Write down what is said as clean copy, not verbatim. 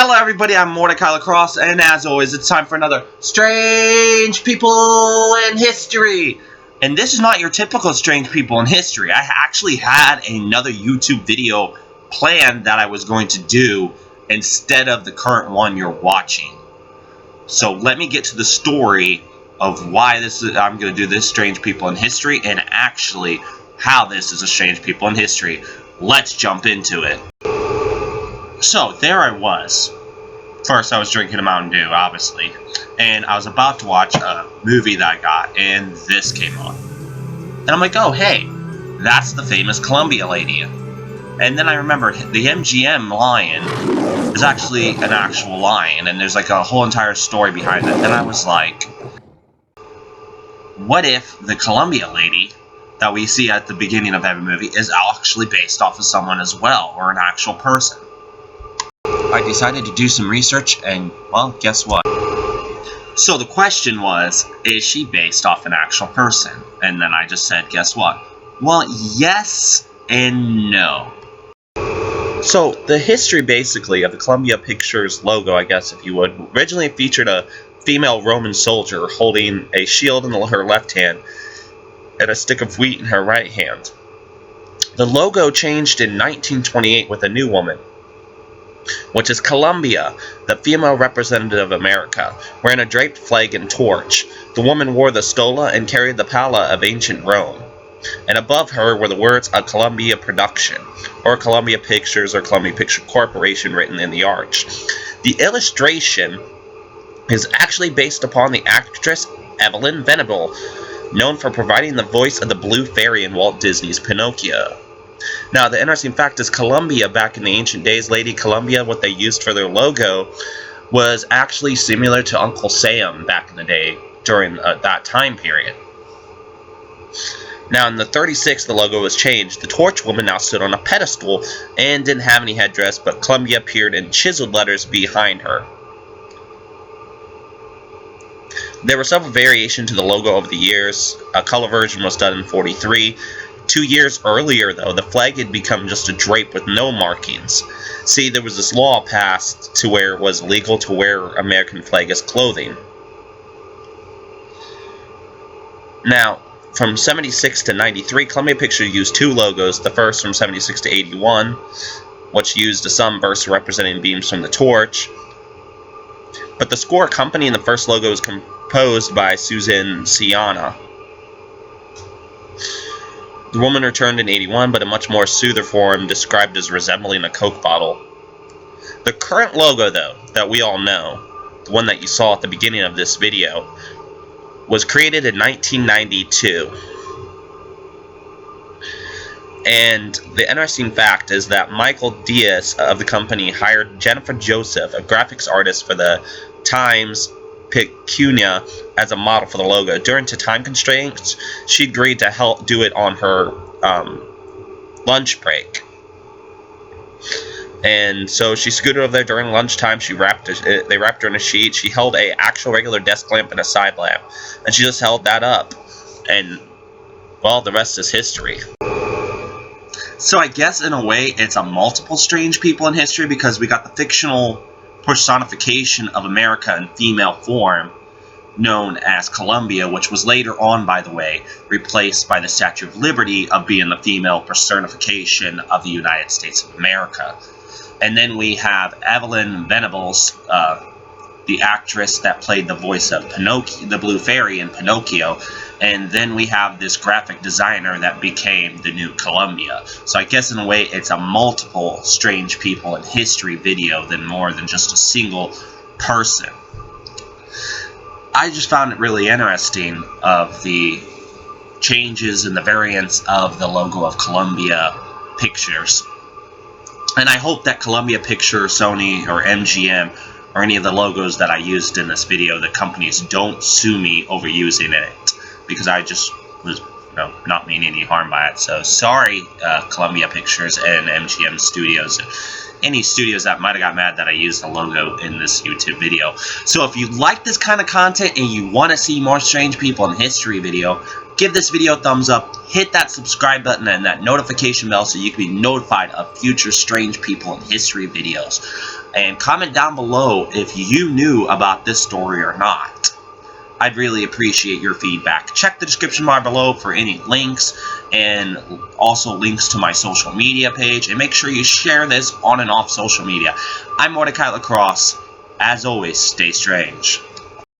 Hello everybody, I'm Mortika Lacrosse, and as always, it's time for another Strange People in History. And this is not your typical Strange People in History. I actually had another YouTube video planned that I was going to do instead of the current one you're watching. So let me get to the story of why I'm going to do this Strange People in History, and actually how this is a Strange People in History. Let's jump into it. So, there I was. First, I was drinking a Mountain Dew, obviously. And I was about to watch a movie that I got, and this came on. And I'm like, oh, hey, that's the famous Columbia lady. And then I remembered the MGM lion is actually an actual lion, and there's like a whole entire story behind it. And I was like, what if the Columbia lady that we see at the beginning of every movie is actually based off of someone as well, or an actual person? I decided to do some research, and, well, guess what? So the question was, is she based off an actual person? And then I just said, guess what? Well, yes and no. So the history, basically, of the Columbia Pictures logo, I guess, if you would, originally featured a female Roman soldier holding a shield in her left hand and a stick of wheat in her right hand. The logo changed in 1928 with a new woman, which is Columbia, the female representative of America, wearing a draped flag and torch. The woman wore the stola and carried the palla of ancient Rome. And above her were the words, "A Columbia Production," or Columbia Pictures, or Columbia Picture Corporation, written in the arch. The illustration is actually based upon the actress Evelyn Venable, known for providing the voice of the Blue Fairy in Walt Disney's Pinocchio. Now, the interesting fact is Columbia, back in the ancient days, Lady Columbia, what they used for their logo, was actually similar to Uncle Sam back in the day during that time period. Now, in the 36, the logo was changed. The torch woman now stood on a pedestal and didn't have any headdress, but Columbia appeared in chiseled letters behind her. There were several variations to the logo over the years. A color version was done in 43. 2 years earlier, though, the flag had become just a drape with no markings. See, there was this law passed to where it was legal to wear American flag as clothing. Now, from 76 to 93, Columbia Pictures used two logos. The first from 76 to 81, which used a sunburst representing beams from the torch. But the score company in the first logo was composed by Susan Siana. The woman returned in 81, but in much more soother form, described as resembling a Coke bottle. The current logo, though, that we all know, the one that you saw at the beginning of this video, was created in 1992. And the interesting fact is that Michael Diaz of the company hired Jennifer Joseph, a graphics artist for the Times Picayune, as a model for the logo. During time constraints, she agreed to help do it on her lunch break. And so she scooted over there during lunchtime. They wrapped her in a sheet. She held a actual regular desk lamp and a side lamp, and she just held that up. And, well, the rest is history. So I guess in a way it's a multiple Strange People in History, because we got the fictional personification of America in female form, known as Columbia, which was later on, by the way, replaced by the Statue of Liberty of being the female personification of the United States of America. And then we have Evelyn Venables, the actress that played the voice of Pinocchio, the Blue Fairy in Pinocchio, and then we have this graphic designer that became the new Columbia. So I guess in a way it's a multiple Strange People in History video than more than just a single person. I just found it really interesting of the changes and the variants of the logo of Columbia Pictures. And I hope that Columbia Pictures, Sony, or MGM, or any of the logos that I used in this video, the companies don't sue me over using it, because I just was not meaning any harm by it. So sorry, Columbia Pictures and MGM Studios, any studios that might have got mad that I used the logo in this YouTube video. So if you like this kind of content and you want to see more Strange People in History video, give this video a thumbs up, hit that subscribe button and that notification bell so you can be notified of future Strange People in History videos. And comment down below if you knew about this story or not. I'd really appreciate your feedback. Check the description bar below for any links, and also links to my social media page, and make sure you share this on and off social media. I'm Mortika Lacrosse. As always, stay strange.